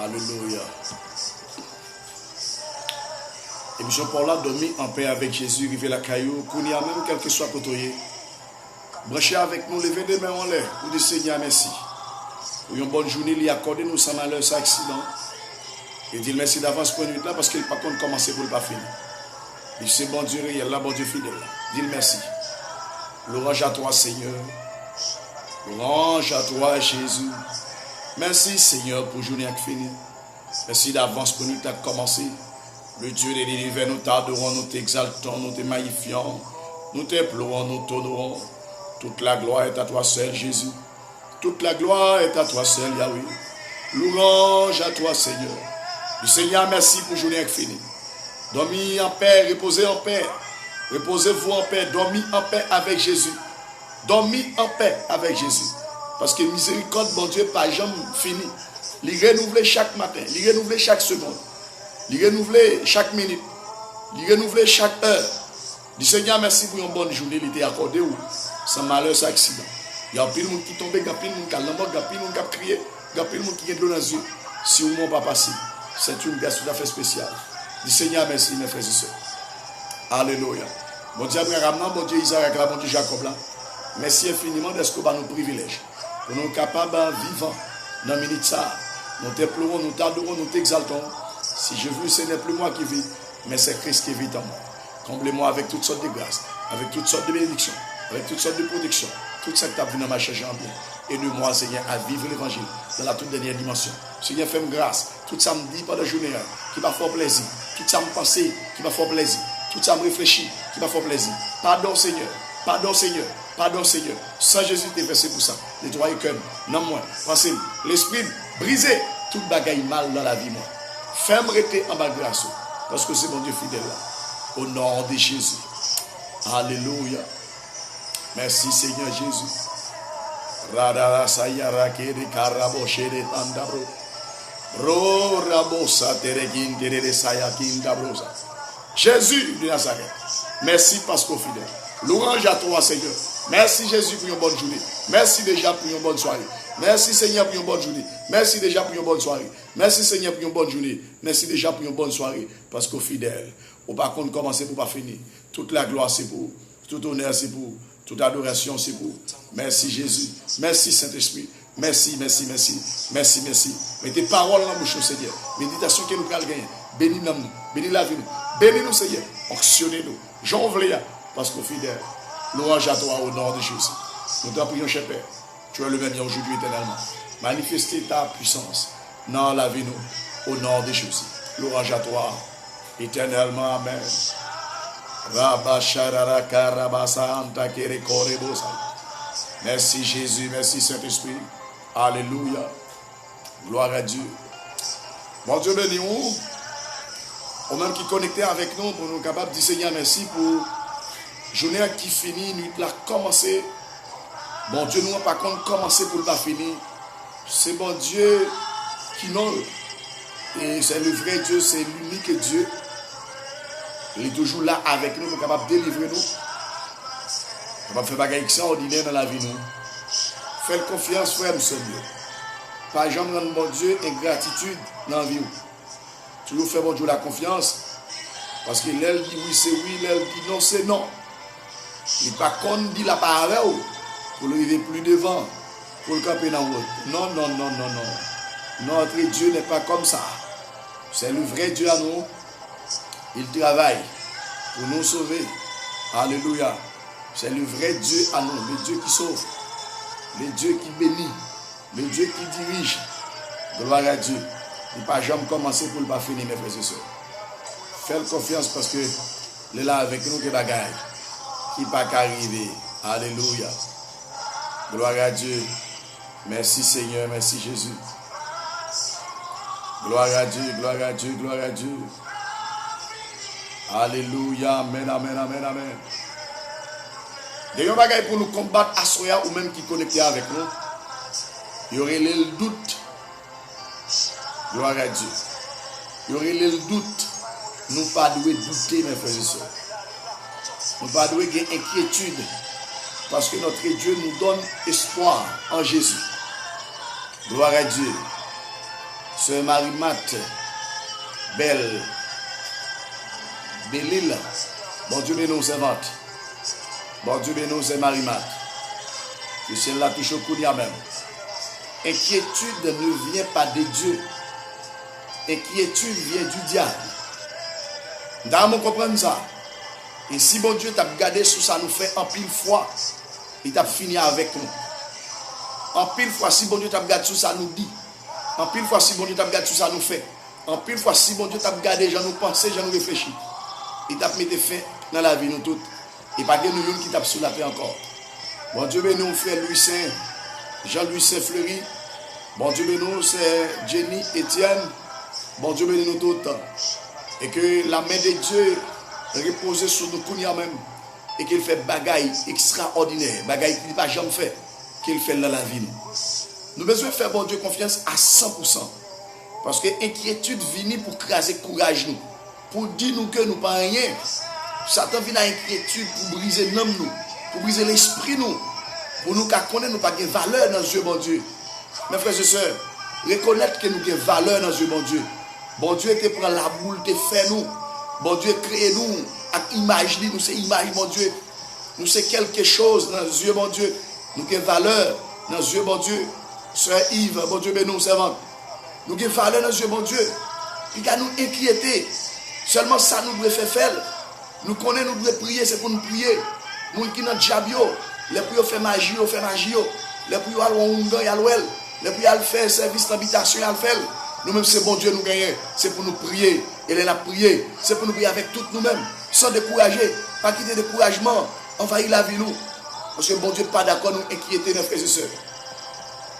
Alléluia. Et M. Paul a dormi en paix avec Jésus, rivé la caillou, qu'on y a même quel que soit côtoyé. Branchez avec nous, levez des mains en l'air, pour dire Seigneur, merci. Pour une bonne journée, il a accordé nous sans malheur, sans accident. Et dit merci d'avance pour une nuit là, parce qu'il n'a pas compte commencer pour ne pas finir. Il c'est bon Dieu réel, là, bon Dieu fidèle. Dis merci. Louange à toi, Seigneur. Louange à toi, Jésus. Merci, Seigneur, pour journée qui finit. Merci d'avance pour nous qui commencé. Le Dieu de l'univers, nous t'adorons, nous t'exaltons, nous te magnifions, nous t'implorons, nous t'honorons. Toute la gloire est à toi seul, Jésus. Toute la gloire est à toi seul, Yahweh. Louange à toi, Seigneur. Le Seigneur, merci pour journée qui finit. Dormez en paix, reposez en paix. Reposez-vous en paix, dormez en paix avec Jésus. Dormez en paix avec Jésus. Parce que miséricorde, mon Dieu, pas jamais fini. Il renouvelle chaque matin, il renouvelle chaque seconde. Il renouvelle chaque minute. Il renouvelle chaque heure. Le Seigneur, merci pour une bonne journée. Il était accordé sans malheur, sans accident. Il y a plein de monde qui tombe, il y a plein de monde qui a l'amour, il y a plein de monde qui a crié, il y a plein de monde qui a de l'eau dans les yeux. Si vous n'avez pas passé, c'est une grâce tout à fait spéciale. Le Seigneur, merci, mes frères et sœurs. Alléluia. Mon Dieu Abraham, mon Dieu Isaac, mon Dieu Jacob, là. Merci infiniment de ce que nous privilège. Pour nous capables de vivre dans la minute ça. Nous t'implorons, nous t'adorons, nous t'exaltons. Si je veux, ce n'est plus moi qui vis, mais c'est Christ qui vit en moi. Comblez-moi avec toutes sortes de grâces, avec toutes sortes de bénédictions, avec toutes sortes de protections. Tout ça que tu as vu dans ma charge en bien. Aide-moi, Seigneur, à vivre l'évangile dans la toute dernière dimension. Seigneur, fais-moi grâce. Tout ça me dit pendant la journée qui m'a fait plaisir. Tout ça me pensé qui m'a fait plaisir. Tout ça me réfléchit qui m'a fait plaisir. Pardon, Seigneur. Pardon, Seigneur. Pardon, Seigneur. Sans Jésus, tu es versé pour ça. Nettoyez le cœur. Non, moi. Pensez, l'esprit brisé. Tout bagaille mal dans la vie, moi. Fais-moi rester en bas de grâce. Parce que c'est mon Dieu fidèle là. Au nom de Jésus. Alléluia. Merci, Seigneur Jésus. Radara sayara kere karabo shere andabro. Ro rabosa terekin terere sayakin dabrosa. Jésus de Nazareth. Merci parce qu'on est fidèle. Louange à toi, Seigneur. Merci, Jésus, pour une bonne journée. Merci déjà pour une bonne soirée. Merci, Seigneur, pour une bonne journée. Merci déjà pour une bonne soirée. Merci, Seigneur, pour une bonne journée. Merci déjà pour une bonne soirée. Parce qu'on est fidèle. Au par contre, commencer pour pas finir. Toute la gloire, c'est pour. Tout honneur, c'est pour. Toute adoration, c'est pour. Merci, Jésus. Merci, Saint-Esprit. Merci, merci, merci. Merci, merci. Mettez parole dans la bouche, Seigneur. Méditation que nous allons gagner. Bénis-nous. Bénis la vie. Bénis-nous, Seigneur. Onctionnez-nous. J'envoie parce qu'on est fidèle. Louange à toi au nom de Jésus. Nous t'en prions, cher Père. Tu es le même aujourd'hui éternellement. Manifestez ta puissance dans la vie, nous, au nom de Jésus. Louange à toi éternellement. Amen. Merci Jésus, merci Saint-Esprit. Alléluia. Gloire à Dieu. Bon Dieu béni nous. Au même qui connecté avec nous pour nous capables de dire Seigneur merci pour journée qui finit, nuit là commencé. Bon Dieu nous pas contre commencer pour ne pas finir. C'est bon Dieu qui nous. Et c'est le vrai Dieu, c'est l'unique Dieu. Il est toujours là avec nous, pour capable de délivrer nous. Capable de faire des choses extraordinaires dans la vie nous. Faites confiance, frère, nous sommes Dieu. Pas jamais rendre bon Dieu ingratitude dans la vie. Toujours faire bon Dieu la confiance. Parce que l'elle dit oui, c'est oui, l'elle dit non, c'est non. Il n'est pas qu'on dit la parole pour le vivre plus devant, pour le camper dans l'autre. Non, non, non, non, non. Notre Dieu n'est pas comme ça. C'est le vrai Dieu à nous. Il travaille pour nous sauver. Alléluia. C'est le vrai Dieu à nous, le Dieu qui sauve, le Dieu qui bénit, le Dieu qui dirige. Gloire à Dieu. Il ne pas jamais commencer pour ne pas finir, mes frères et sœurs. Faites confiance parce que il est là avec nous que bagaille qui ne pas qu'arriver. Alléluia. Gloire à Dieu. Merci Seigneur, merci Jésus. Gloire à Dieu, gloire à Dieu, gloire à Dieu. Alléluia, amen, amen, amen, amen. D'ailleurs, bagaille pour nous combattre à Soya ou même qui connecté avec nous, il y aurait le doute. Gloire à Dieu. Il y aurait le doute. Nous ne pas douter, mes frères et sœurs. Nous ne pas douter inquiétude. Parce que notre Dieu nous donne espoir en Jésus. Gloire à Dieu. Sœur Marie-Mat, Belle, Bélil, bon Dieu bénisse nos servantes. Bon Dieu bénisse Marie-Mat. Que celle-là touche au coup même. Inquiétude ne vient pas de Dieu. Inquiétude vient du diable. Dans mon comprendre ça. Et si bon Dieu t'a gardé sous ça nous fait en pile fois, il t'a fini avec nous. En pile fois, si bon Dieu t'a gardé sous ça nous dit. En pile fois, si bon Dieu t'a gardé sous ça nous fait. En pile fois, si bon Dieu t'a gardé, j'en nous penser, j'en nous réfléchir. Il t'a mis fin dans la vie nous toutes. Et pas de nous qui t'a sous la paix encore. Bon Dieu bénisse frère Louis Saint, Jean-Louis Saint-Fleury. Bon Dieu bénisse c'est Jenny Etienne. Bon Dieu bénisse nous toutes. Et que la main de Dieu repose sur nous kounia même. Et qu'il fait bagaille extraordinaire. Bagaille qu'il n'a pas jamais fait. Qu'il fait dans la vie. Nous besoin faire bon Dieu confiance à 100%. Parce que inquiétude vient pour craser courage nous. Pour dire nous que nous pas rien. Satan vient à inquiétude pour briser l'homme nous. Pour briser l'esprit nous. Pour nous connaître nous pas de valeur dans Dieu bon Dieu. Mes frères et sœurs, reconnaître que nous avons valeur dans Dieu bon Dieu. Bon Dieu te prend la boule, te fait nous. Bon Dieu crée nous. Imagine nous, c'est image mon Dieu. Nous c'est quelque chose dans Dieu bon Dieu. Nous avons valeur dans Dieu bon Dieu. Sœur Yves, bon Dieu bénisse nous servants. Nous avons valeur dans Dieu bon Dieu. Il va nous inquiéter. Seulement ça nous devons faire. Nous connaissons, nous devons prier, c'est pour nous prier. Nous qui dans le diabio, les prières fait magie, fait magie. Les prières à l'ongan, à l'ouel. Les prières à faire service d'habitation, à le faire. Nous-mêmes, c'est bon Dieu nous gagner. C'est pour nous prier. Elle est la prier. C'est pour nous prier avec toutes nous-mêmes. Sans décourager. Pas quitter le découragement. Envahir la vie nous. Parce que bon Dieu n'est pas d'accord nous inquiéter, mes frères et sœurs.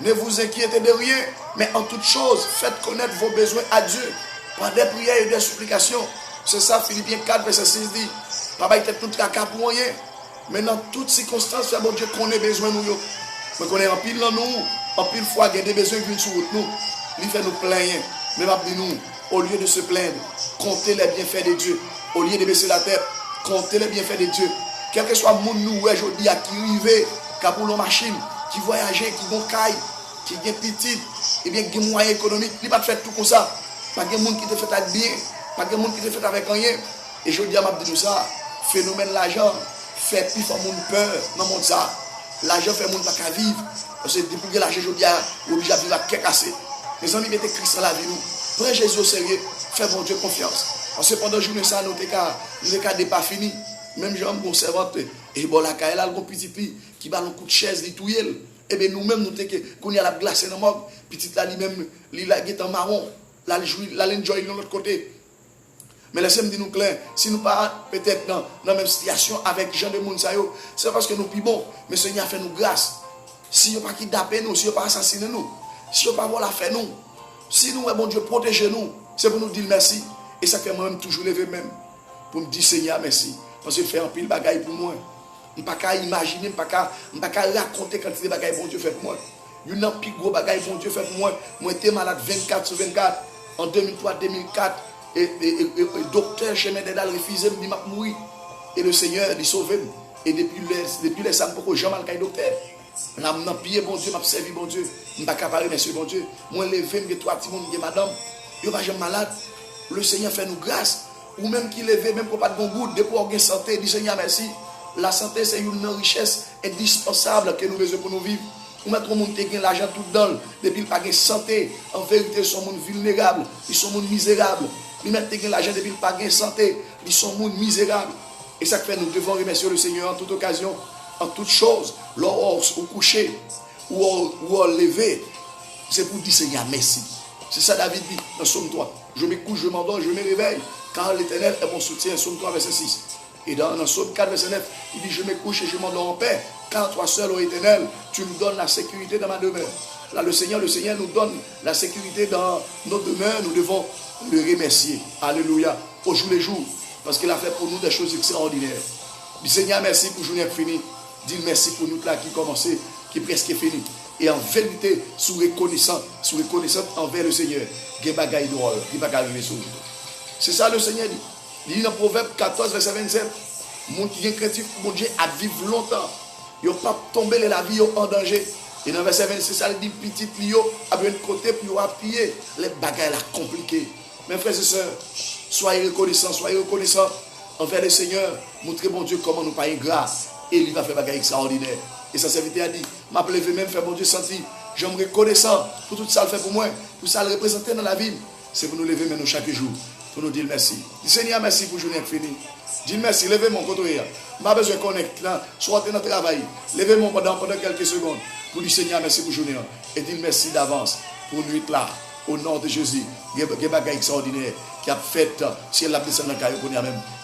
Ne vous inquiétez de rien. Mais en toute chose, faites connaître vos besoins à Dieu. Par des prières et des supplications. C'est ça, Philippiens 4, verset 6 dit. Papa, il était tout caca pour rien. Mais dans toutes circonstances, bon Dieu connaît besoin nous. Mais qu'on est en pile dans nous. En pile fois, il y a des besoins qui viennent sur nous. Il fait nous plaindre. Mais nous, au lieu de se plaindre, comptez les bienfaits de Dieu. Au lieu de baisser la tête, comptez les bienfaits de Dieu. Quel que soit le monde nous aujourd'hui qui arrive, qui a pour nos machines, qui voyage, qui vont caille, qui est petit, et bien qui a moyen économique, il n'a pas fait tout comme ça. Pas de monde qui te fait avec bien, pas de monde qui te fait avec rien. Et je dis à ma dit ça, phénomène l'argent, fait plus faire mon peur dans le monde ça. L'argent fait mon pas qu'à vivre. Parce que depuis que l'argent aujourd'hui est obligé de vivre à quelque cassé. Mes amis, mettez Christ dans la vie nous. Prenez Jésus au sérieux, faites mon Dieu confiance. Parce que pendant la journée, ça, nous n'avons pas fini. Même gens, bon servante, et bon, la caille, là, le petit pi, qui bat un coup de chaise, il touille. Et bien, nous-mêmes, nous avons qu'on y a la glace dans le monde. Petit là, lui-même, il est en marron. Là, il enjoy de l'autre côté. Mais laissez-moi dire nous clair, si nous pas peut-être dans la même situation avec Jean de Mounsayo, c'est parce que nous sommes bons, mais le Seigneur a fait nous grâce. Si nous pas kidnapper nous, si nous pas assassiner nous, si nous pas voilà faire nous, si nous, bon Dieu, protéger nous, c'est pour nous dire merci. Et ça fait moi-même toujours lever même, pour me dire Seigneur merci. Parce qu'il fait un pile bagaille pour moi. Je ne peux pas imaginer, je ne peux pas raconter quand il y a des bagailles bon Dieu fait pour moi. Il y a un plus gros bagaille bon Dieu fait pour moi. Moi j'étais malade 24 sur 24 en 2003-2004. Et docteur chemin d'Edal refusé, il m'a mouru. Et le Seigneur, il sauvé. Et depuis les samedi, pourquoi jamais le docteur. Je n'ai pillé bon Dieu, je n'ai servi bon Dieu. Je n'ai pas capable, monsieur bon Dieu. Moi, je levé, je trois petits monde, madame. Je ne suis pas malade. Le Seigneur fait nous grâce. Ou même qui levé, même pour pas de bon goût, depuis qu'on a santé, dit Seigneur merci. La santé, c'est une richesse indispensable que nous avons pour nous vivre. Ou mettre au monde qui a l'argent tout dans depuis qu'il n'a pas de santé. En vérité, ils sont vulnérables, ils sont misérables. Ils mettent l'argent depuis qu'ils n'ont pas de santé, ils sont misérables. Et ça fait nous devons remercier le Seigneur en toute occasion, en toute chose, lors au coucher ou au lever. C'est pour dire Seigneur merci. C'est ça David dit dans Psaume 3. Je me couche, je m'endors, je me réveille. Car l'Éternel est mon soutien. Psaume 3, verset 6. Et dans Psaume 4, verset 9, il dit je me couche et je m'endors en paix. Car toi seul, ô Éternel, tu nous donnes la sécurité dans ma demeure. Là, le Seigneur nous donne la sécurité dans nos demeures. Nous devons le remercier. Alléluia. Au jour les jours. Parce qu'il a fait pour nous des choses extraordinaires. Dis Seigneur, merci pour journée finie. Dis merci pour nous là qui commençait, qui presque fini. Et en vérité, sous reconnaissant envers le Seigneur, qui bagaille d'horreur, qui va arriver sur nous. C'est ça le Seigneur dit. Il dit dans Proverbe 14, verset 27, mon qui est craintif, mon Dieu, à vivre longtemps. Il ne pas tomber la vie en danger. Et dans le verset 26, ça dit petit Lio, à un côté, puis on appuyer les bagages compliqués. Mes frères et sœurs, soyez reconnaissants envers le Seigneur. Montrez bon Dieu comment nous pas grâce. Et il va faire des bagages extraordinaires. Et sa serviteur a dit, m'a levé même, faire bon Dieu sentir. J'aimerais reconnaissant pour tout ça le fait pour moi, pour ça le représenter dans la vie. C'est pour nous lever maintenant chaque jour, pour nous dire merci. Dis Seigneur, merci pour journée finie. Dis merci, levez mon côté. Je n'ai besoin de connecter, soit dans le travail. Levez mon pendant quelques secondes pour dire Seigneur, merci pour journée. Et dis merci d'avance pour nuit là. Au nom de Jésus, il y a des bagages extraordinaires qui a fait, si elle a descendu dans le caillou,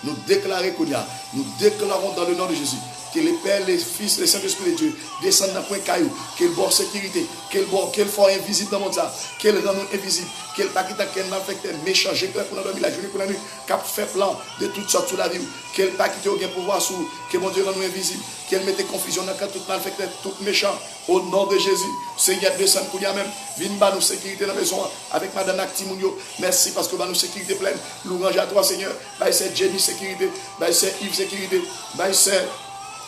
nous déclarons dans le nom de Jésus que les pères, les fils, les Saint-Esprit de Dieu descendent dans le point caillou, qu'elle bord sécurité, qu'elle fort invisible dans le monde, qu'elle rend nous invisible, qu'elle paquita, qu'elle n'affecte méchant, j'ai clair pour la dormir la journée pour la nuit, qu'elle fait plan de toutes sortes sur la vie, qu'elle paquite au gain pouvoir sous, que mon Dieu rend nous invisible, qu'elle mette confusion dans le cas tout malfecté, tout méchant, au nom de Jésus, Seigneur descend pour même, viens nous sécurité dans la maison avec Madame Actimounio, merci parce que nous sécurité pleine, louange à toi Seigneur, c'est Jenny sécurité, c'est Yves sécurité, c'est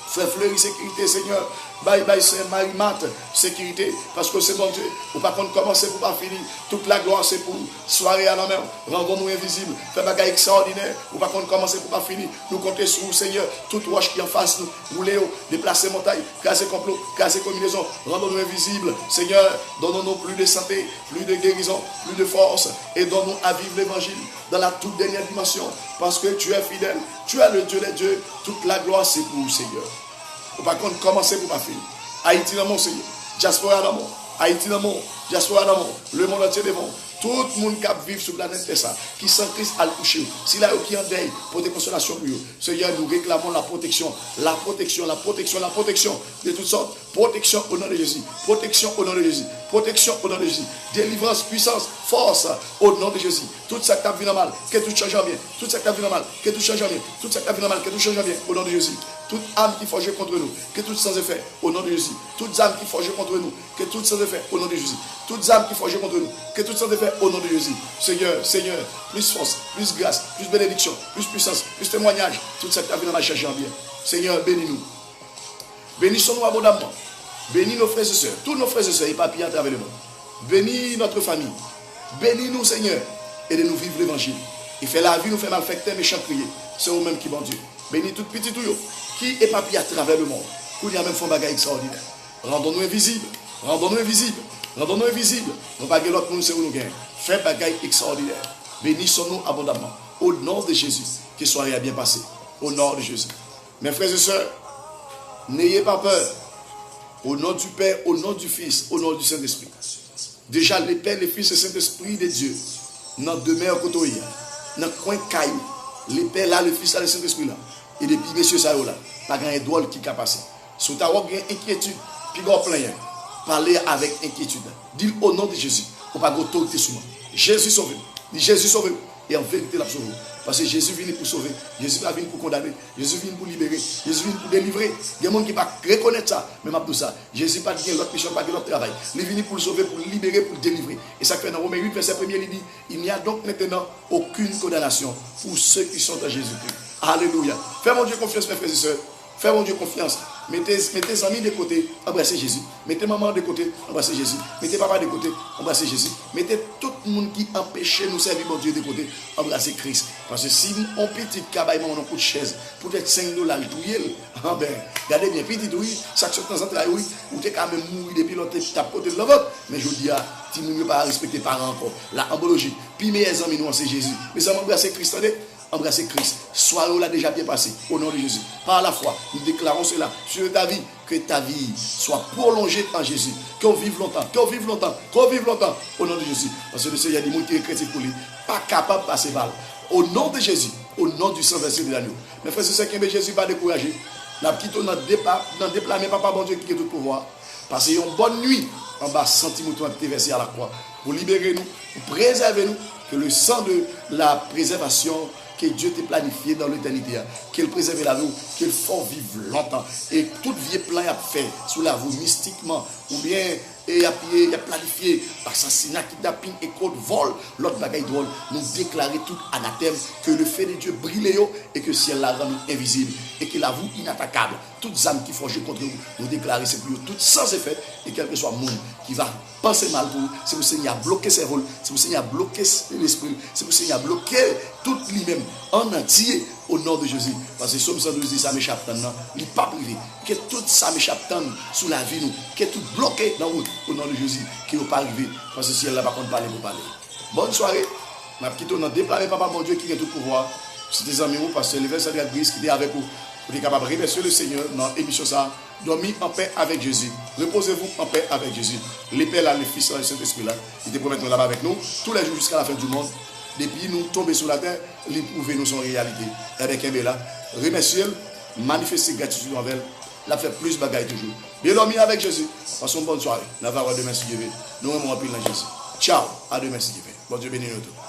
Frère Fleury, sécurité, Seigneur. Bye, c'est Marie-Mat, sécurité. Parce que c'est bon Dieu. Ou par contre, commencer pour pas finir. Toute la gloire, c'est pour soirée à la mer. Rendons-nous invisibles. Faire bagaille extraordinaire. Ou par contre, commencer pour pas finir. Nous compter sur vous, Seigneur. Toute roche qui en face nous. Rouler, déplacer montagne, casser complot, casser combinaison. Rendons-nous invisibles. Seigneur, donnons-nous plus de santé, plus de guérison, plus de force. Et donne-nous à vivre l'évangile dans la toute dernière dimension. Parce que tu es fidèle. Tu es le Dieu des dieux. Toute la gloire, c'est pour vous, Seigneur. Ou par contre, commencer pour pas finir. Haïti dans mon Seigneur. Diaspora dans mon. Haïti dans mon. Diaspora dans mon. Le monde entier devant. Tout le monde qui vit sur la planète Terre, qui sans Christ à le coucher. S'il a qui en deuil, pour des consolations pour eux. Seigneur, nous réclamons la protection de toutes sortes. Protection au nom de Jésus. Protection au nom de Jésus. Protection au nom de Jésus. Délivrance, puissance, force au nom de Jésus. Tout ça qui a vu mal, que tout change bien. Tout ça qui a vu mal, que tout change bien. Tout ça qui a vu mal, que tout change bien au nom de Jésus. Toute âme qui forge contre nous, que tout sans effet au nom de Jésus. Toutes âmes qui forgent contre nous, que tout sans effet au nom de Jésus. Toutes âmes qui forgent contre nous, que tout sans effet au nom de Jésus. Seigneur, plus force, plus grâce, plus bénédiction, plus puissance, plus témoignage. Tout ça qui a vu dans ma charge en bien. Seigneur, bénis-nous. Bénissons-nous abondamment. Bénis nos frères et sœurs, tous nos frères et sœurs et papilles à travers le monde. Bénis notre famille. Bénis-nous, Seigneur, et de nous vivre l'évangile. Il fait la vie, nous fait malfecter, méchant crier. C'est vous-même qui bon Dieu. Bénis tout petit tout qui est papillé à travers le monde. Qu'on y a même fait un bagage extraordinaire. Rendons-nous invisibles. Rendons-nous invisibles. Rendons-nous invisibles. Nous pas l'autre monde, c'est où nous gagnons. Fais bagage extraordinaire. Bénissons-nous abondamment. Au nom de Jésus. Que soirée a bien passé. Au nom de Jésus. Mes frères et sœurs, n'ayez pas peur. Au nom du Père, au nom du Fils, au nom du Saint-Esprit. Déjà, le Père, le Fils et le Saint-Esprit de Dieu. Dans demeure côté. Dans le coin caillou. Le Père là, le Fils là, le Saint-Esprit là. Et depuis messieurs ça là, pas grand drôle qui a passé. Si tu as une inquiétude, puis tu plein, parlez avec inquiétude. Dis au nom de Jésus, on pas autorité sur moi. Jésus sauve. Dis Jésus sauve. Et en vérité, la sauve. Parce que Jésus vient pour sauver. Jésus vient pour condamner. Jésus vient pour libérer. Jésus vient pour délivrer. Il y a des gens qui ne vont pas reconnaître ça. Mais je dis ça. Jésus n'a pas de l'autre mission, pas de l'autre travail. Il vient pour le sauver, pour le libérer, pour le délivrer. Et ça fait dans Romains 8, verset 1, il dit, il n'y a donc maintenant aucune condamnation pour ceux qui sont en Jésus-Christ. Alléluia. Fais mon Dieu confiance, mes frères et sœurs. Fais mon Dieu confiance. Mettez amis de côté, embrassez Jésus. Mettez maman de côté, embrassez Jésus. Mettez papa de côté, embrassez Jésus. Mettez tout le monde qui empêche nous servir mon Dieu de côté, embrassez Christ. Parce que si on petit cabaye, on coup de chaise, peut-être $5, regardez bien, petit oui, chaque chose de temps en temps, oui, ou t'es quand même mourir depuis l'autre, t'as côté de l'autre. Mais je dis, si nous ne pas respecter parents encore, la embologie, puis mes amis, nous, c'est Jésus. Mais ça embrasser Christ, embrasser Christ. Soirée là déjà bien passé au nom de Jésus. Par la foi, nous déclarons cela sur ta vie, que ta vie soit prolongée en Jésus. Qu'on vive longtemps, qu'on vive longtemps, qu'on vive longtemps au nom de Jésus. Parce que le Seigneur dit, qui est chrétien pour lui, pas capable de passer mal. Au nom de Jésus, au nom du sang versé de l'agneau. Mes frères, c'est ce qui Jésus pas décourager. N'a quitté notre départ, dans départ, mais papa bon Dieu qui a tout pouvoir. Parce qu'il y a une bonne nuit en bas, centimètres qui été versé à la croix. Pour libérer nous, pour préserver nous, que le sang de la préservation que Dieu t'a planifié dans l'éternité, qu'il préserve la vie, qu'il faut vivre longtemps. Et toute vie plan à fait sous la vie mystiquement, ou bien et il y a planifié assassinat, kidnapping, école, vol, l'autre bagaille drôle. Nous déclarer tout anathème que le fait de Dieu brille et que le ciel la rend invisible et qu'il avoue inattaquable. Toutes âmes qui forgent contre vous, nous déclarer c'est pour vous, toutes sans effet et quel que soit le monde qui va penser mal pour vous, c'est pour Seigneur a bloqué ses rôles, c'est pour Seigneur a bloqué l'esprit, c'est pour Seigneur a bloqué tout lui-même en entier au nom de Jésus. Parce que Somme 112 dit ça m'échappe non, il n'est pas privé. Que tout ça m'échappe sous la vie nous, que tout bloqué dans route au nom de Jésus, qui n'est pas arrivé. Parce que si elle n'a pas contre parler pour parler. Bonne soirée. Ma petite on a déclaré papa mon Dieu qui a tout pouvoir. C'est des amis parce que le verset de Brise qui est avec vous. Vous êtes capable de remercier le Seigneur dans l'émission ça. Dormir en paix avec Jésus. Reposez-vous en paix avec Jésus. Les Pères là, les Fils là, le Saint-Esprit là, ils te promettent là-bas avec nous tous les jours jusqu'à la fin du monde. Depuis nous tomber sur la terre, les prouver nous son réalité. Avec un là, remercier, manifester gratitude envers, la faire plus bagaille toujours. Bien dormir avec Jésus. Passons une bonne soirée. Nous allons voir demain si Dieu veut. Nous allons remplir dans Jésus. Ciao. À demain si Dieu veut. Bon Dieu bénisse nous tous.